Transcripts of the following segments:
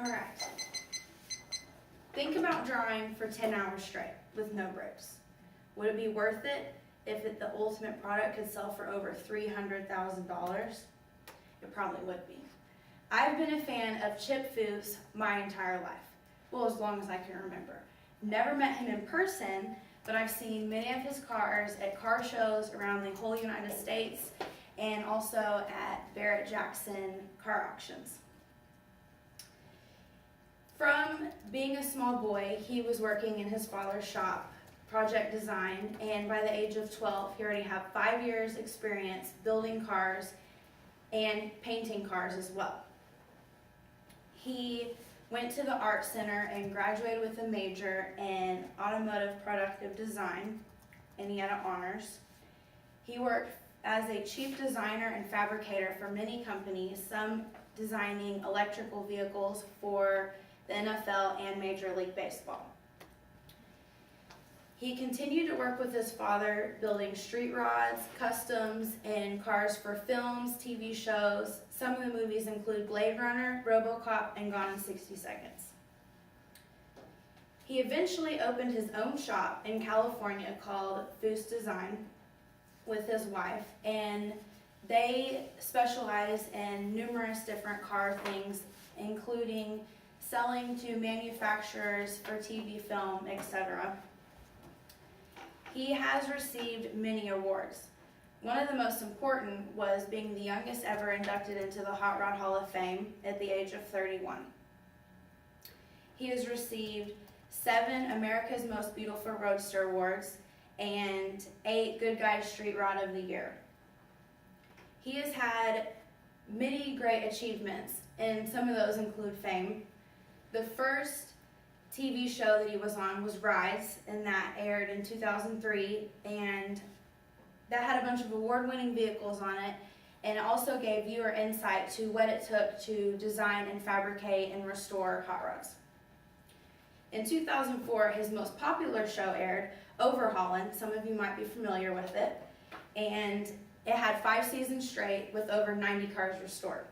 Alright. Think about drawing for 10 hours straight with no breaks. Would it be worth it if the ultimate product could sell for over $300,000? It probably would be. I've been a fan of Chip Foose my entire life. Well, as long as I can remember. Never met him in person, but I've seen many of his cars at car shows around the whole United States and also at Barrett-Jackson car auctions. From being a small boy, he was working in his father's shop, Project Design, and by the age of 12, he already had 5 years experience building cars and painting cars as well. He went to the Art Center and graduated with a major in automotive productive design, and he had an honors. He worked as a chief designer and fabricator for many companies, some designing electrical vehicles for the NFL and Major League Baseball. He continued to work with his father, building street rods, customs, and cars for films, TV shows. Some of the movies include Blade Runner, RoboCop, and Gone in 60 Seconds. He eventually opened his own shop in California called Foose Design with his wife, and they specialize in numerous different car things, including selling to manufacturers for TV, film, etc. He has received many awards. One of the most important was being the youngest ever inducted into the Hot Rod Hall of Fame at the age of 31. He has received 7 America's Most Beautiful Roadster Awards and 8 Good Guide Street Rod of the Year. He has had many great achievements, and some of those include fame. The first TV show that he was on was Rise, and that aired in 2003, and that had a bunch of award-winning vehicles on it, and it also gave viewer insight to what it took to design and fabricate and restore hot rods. In 2004, his most popular show aired, Overhaulin'. Some of you might be familiar with it, and it had 5 seasons straight with over 90 cars restored.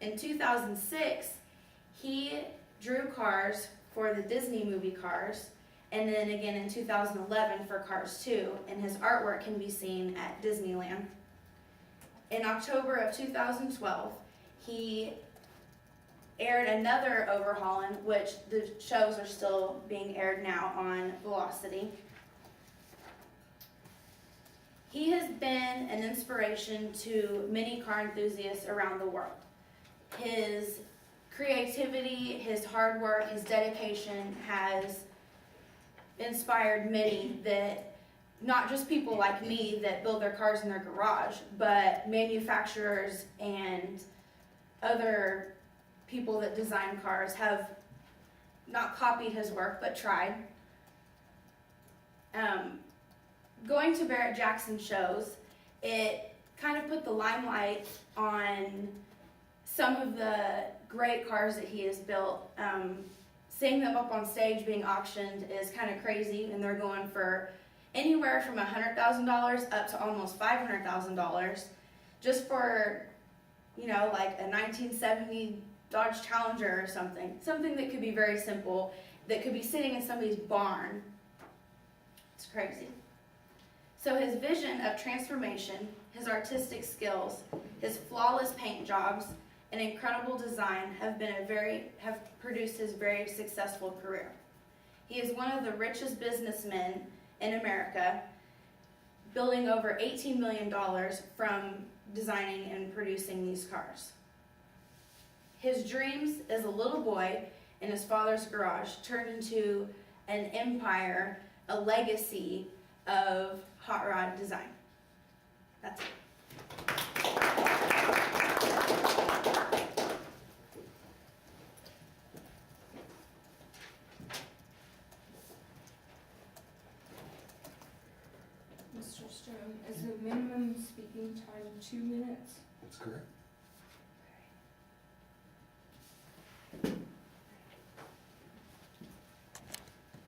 In 2006, he drew cars for the Disney movie Cars, and then again in 2011 for Cars 2, and his artwork can be seen at Disneyland. In October of 2012, he aired another Overhaulin', which the shows are still being aired now on Velocity. He has been an inspiration to many car enthusiasts around the world. His creativity, his hard work, his dedication has inspired many, that not just people like me that build their cars in their garage, but manufacturers and other people that design cars have not copied his work but tried. Going to Barrett-Jackson shows, it kind of put the limelight on some of the great cars that he has built. Seeing them up on stage being auctioned is kind of crazy, and they're going for anywhere from $100,000 up to almost $500,000 just for, you know, like a 1970 Dodge Challenger or something that could be very simple, that could be sitting in somebody's barn. It's crazy. So his vision of transformation, his artistic skills, his flawless paint jobs, and incredible design have produced his very successful career. He is one of the richest businessmen in America, building over $18 million from designing and producing these cars. His dreams as a little boy in his father's garage turned into an empire, a legacy of hot rod design. That's it. Mr. Stone, is the minimum speaking time 2 minutes? That's correct.